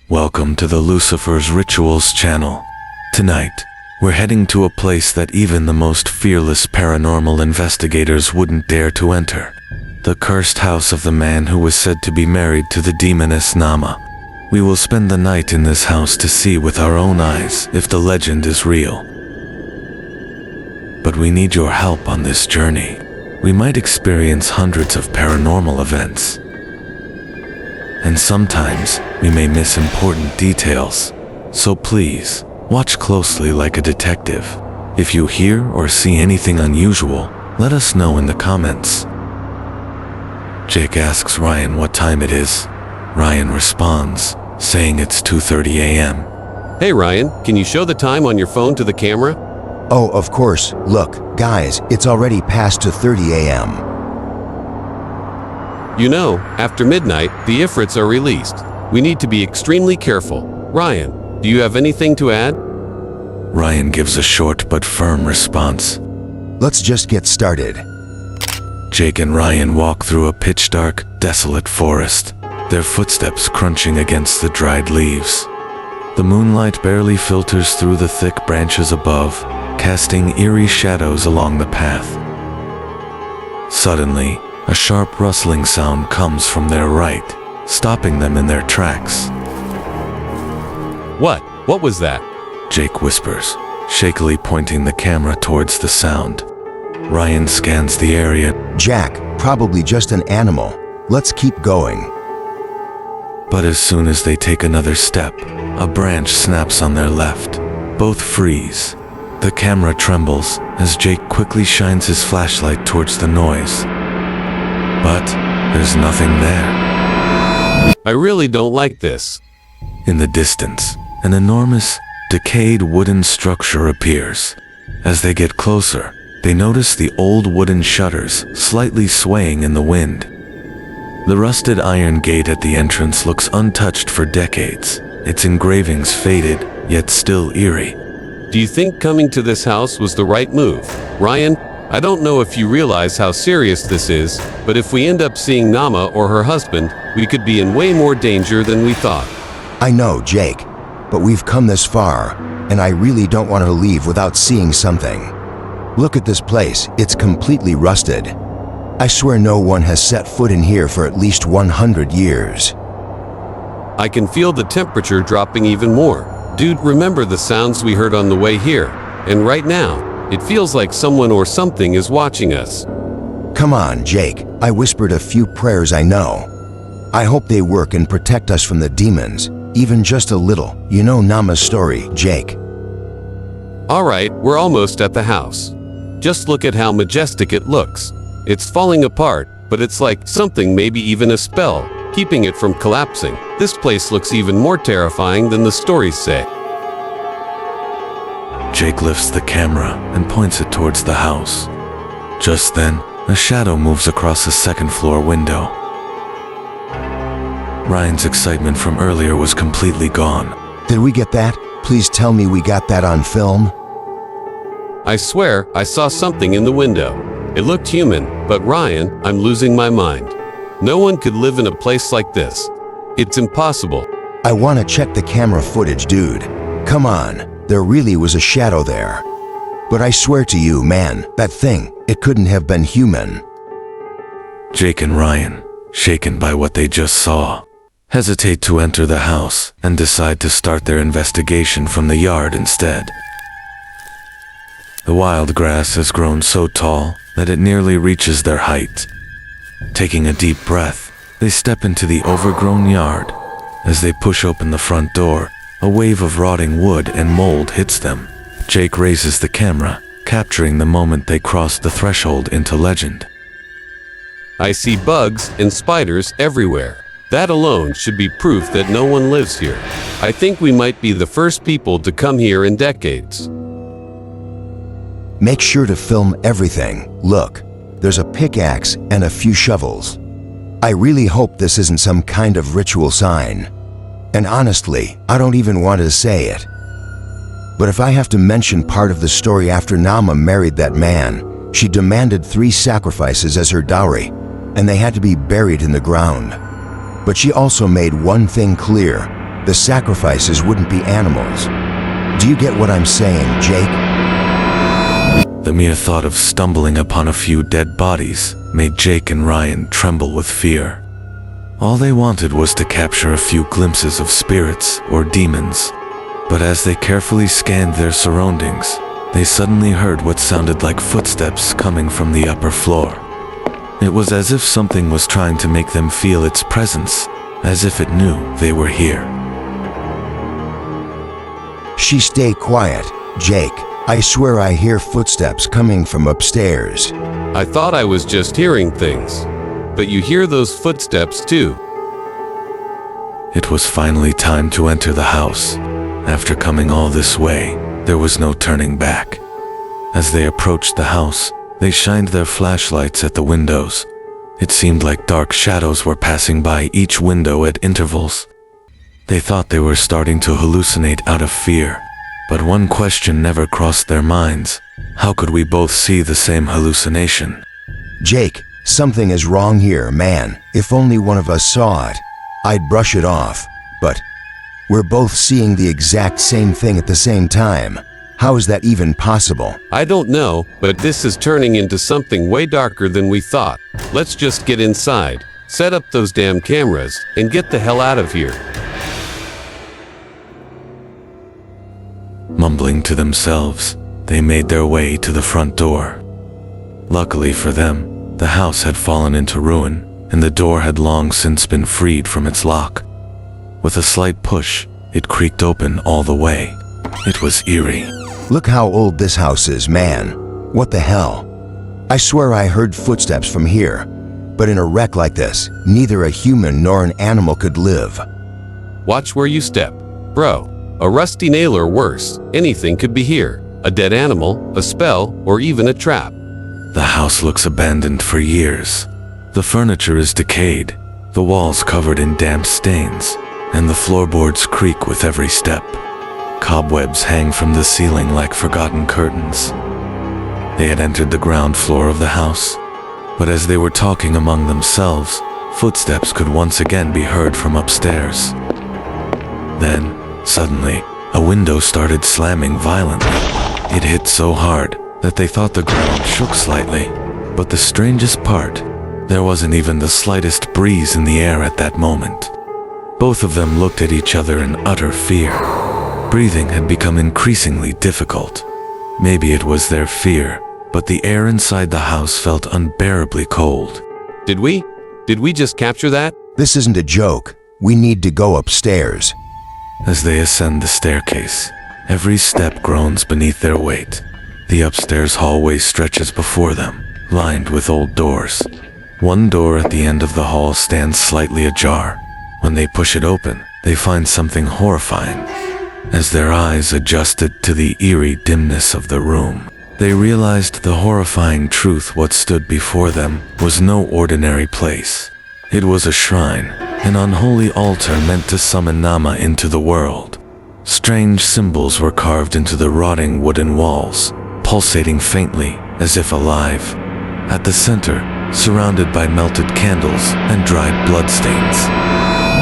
Welcome to the Lucifer's Rituals channel. Tonight, we're heading to a place that even the most fearless paranormal investigators wouldn't dare to enter. The cursed house of the man who was said to be married to the demoness Naamah. We will spend the night in this house to see with our own eyes if the legend is real. But we need your help on this journey. We might experience hundreds of paranormal events. And sometimes, we may miss important details. So please, watch closely like a detective. If you hear or see anything unusual, let us know in the comments. Jake asks Ryan what time it is. Ryan responds, saying it's 2:30 a.m. Hey Ryan, can you show the time on your phone to the camera? Oh, of course. Look, guys, it's already past 2:30 a.m. You know, after midnight, the ifrits are released. We need to be extremely careful. Ryan, do you have anything to add? Ryan gives a short but firm response. Let's just get started. Jake and Ryan walk through a pitch-dark, desolate forest, their footsteps crunching against the dried leaves. The moonlight barely filters through the thick branches above, casting eerie shadows along the path. Suddenly, a sharp rustling sound comes from their right, stopping them in their tracks. What? What was that? Jake whispers, shakily pointing the camera towards the sound. Ryan scans the area. Jack, probably just an animal. Let's keep going. But as soon as they take another step, a branch snaps on their left. Both freeze. The camera trembles as Jake quickly shines his flashlight towards the noise. But there's nothing there. I really don't like this. In the distance, an enormous, decayed wooden structure appears. As they get closer, they notice the old wooden shutters slightly swaying in the wind. The rusted iron gate at the entrance looks untouched for decades, its engravings faded, yet still eerie. Do you think coming to this house was the right move? Ryan, I don't know if you realize how serious this is, but if we end up seeing Naamah or her husband, we could be in way more danger than we thought. I know, Jake, but we've come this far, and I really don't want to leave without seeing something. Look at this place, it's completely rusted. I swear no one has set foot in here for at least 100 years. I can feel the temperature dropping even more. Dude, remember the sounds we heard on the way here? And right now, it feels like someone or something is watching us. Come on, Jake. I whispered a few prayers I know. I hope they work and protect us from the demons, even just a little. You know Naamah's story, Jake. All right, we're almost at the house. Just look at how majestic it looks. It's falling apart, but it's like something, maybe even a spell, keeping it from collapsing. This place looks even more terrifying than the stories say. Jake lifts the camera and points it towards the house. Just then, a shadow moves across a second-floor window. Ryan's excitement from earlier was completely gone. Did we get that? Please tell me we got that on film. I swear, I saw something in the window. It looked human, but Ryan, I'm losing my mind. No one could live in a place like this. It's impossible. I want to check the camera footage, dude. Come on. There really was a shadow there. But I swear to you, man, that thing, it couldn't have been human. Jake and Ryan, shaken by what they just saw, hesitate to enter the house and decide to start their investigation from the yard instead. The wild grass has grown so tall that it nearly reaches their height. Taking a deep breath, they step into the overgrown yard. As they push open the front door, a wave of rotting wood and mold hits them. Jake raises the camera, capturing the moment they cross the threshold into legend. I see bugs and spiders everywhere. That alone should be proof that no one lives here. I think we might be the first people to come here in decades. Make sure to film everything. Look, there's a pickaxe and a few shovels. I really hope this isn't some kind of ritual sign. And honestly, I don't even want to say it. But if I have to mention part of the story, after Naamah married that man, she demanded 3 sacrifices as her dowry, and they had to be buried in the ground. But she also made one thing clear. the sacrifices wouldn't be animals. Do you get what I'm saying, Jake? The mere thought of stumbling upon a few dead bodies made Jake and Ryan tremble with fear. All they wanted was to capture a few glimpses of spirits or demons. But as they carefully scanned their surroundings, they suddenly heard what sounded like footsteps coming from the upper floor. It was as if something was trying to make them feel its presence, as if it knew they were here. Stay quiet, Jake. I swear I hear footsteps coming from upstairs. I thought I was just hearing things, but you hear those footsteps too. It was finally time to enter the house. After coming all this way, there was no turning back. As they approached the house, they shined their flashlights at the windows. It seemed like dark shadows were passing by each window at intervals. They thought they were starting to hallucinate out of fear, but one question never crossed their minds. How could we both see the same hallucination? Jake, something is wrong here, man. If only one of us saw it, I'd brush it off. But we're both seeing the exact same thing at the same time. How is that even possible? I don't know, but this is turning into something way darker than we thought. Let's just get inside, set up those damn cameras, and get the hell out of here. Mumbling to themselves, they made their way to the front door. Luckily for them, the house had fallen into ruin, and the door had long since been freed from its lock. With a slight push, it creaked open all the way. It was eerie. Look how old this house is, man. What the hell? I swear I heard footsteps from here. But in a wreck like this, neither a human nor an animal could live. Watch where you step. Bro, a rusty nail or worse, anything could be here. A dead animal, a spell, or even a trap. The house looks abandoned for years. The furniture is decayed, the walls covered in damp stains, and the floorboards creak with every step. Cobwebs hang from the ceiling like forgotten curtains. They had entered the ground floor of the house, but as they were talking among themselves, footsteps could once again be heard from upstairs. Then, suddenly, a window started slamming violently. It hit so hard that they thought the ground shook slightly. But the strangest part, there wasn't even the slightest breeze in the air at that moment. Both of them looked at each other in utter fear. Breathing had become increasingly difficult. Maybe it was their fear, but the air inside the house felt unbearably cold. Did we just capture that? This isn't a joke. We need to go upstairs. As they ascend the staircase, every step groans beneath their weight. The upstairs hallway stretches before them, lined with old doors. One door at the end of the hall stands slightly ajar. When they push it open, they find something horrifying. As their eyes adjusted to the eerie dimness of the room, they realized the horrifying truth. What stood before them was no ordinary place. It was a shrine, an unholy altar meant to summon Naamah into the world. Strange symbols were carved into the rotting wooden walls, pulsating faintly as if alive. At the center, surrounded by melted candles and dried bloodstains,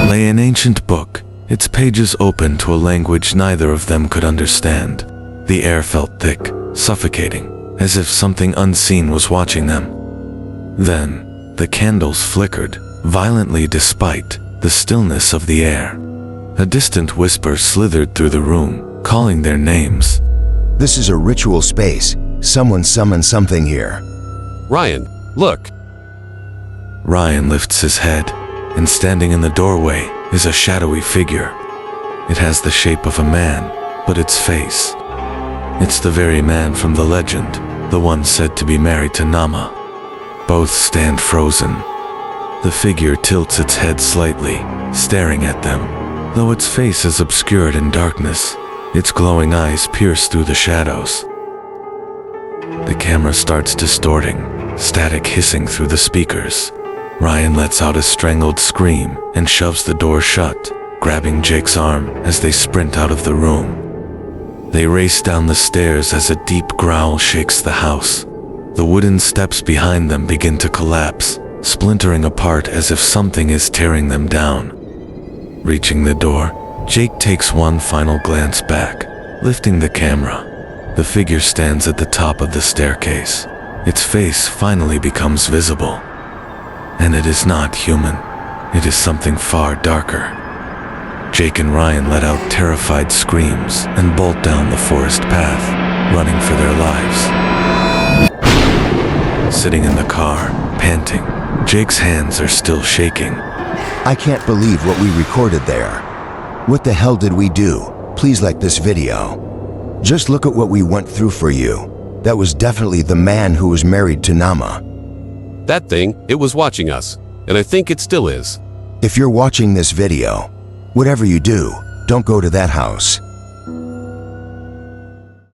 lay an ancient book, its pages open to a language neither of them could understand. The air felt thick, suffocating, as if something unseen was watching them. Then, the candles flickered, violently despite the stillness of the air. A distant whisper slithered through the room, calling their names. This is a ritual space. Someone summoned something here. Ryan, look. Ryan lifts his head, and standing in the doorway is a shadowy figure. It has the shape of a man, but its face. It's the very man from the legend, the one said to be married to Naamah. Both stand frozen. The figure tilts its head slightly, staring at them. Though its face is obscured in darkness, its glowing eyes pierce through the shadows. The camera starts distorting, static hissing through the speakers. Ryan lets out a strangled scream and shoves the door shut, grabbing Jake's arm as they sprint out of the room. They race down the stairs as a deep growl shakes the house. The wooden steps behind them begin to collapse, splintering apart as if something is tearing them down. Reaching the door, Jake takes one final glance back, lifting the camera. The figure stands at the top of the staircase. Its face finally becomes visible. And it is not human. It is something far darker. Jake and Ryan let out terrified screams and bolt down the forest path, running for their lives. Sitting in the car, panting, Jake's hands are still shaking. I can't believe what we recorded there. What the hell did we do? Please like this video. Just look at what we went through for you. That was definitely the man who was married to Naamah. That thing, it was watching us, and I think it still is. If you're watching this video, whatever you do, don't go to that house.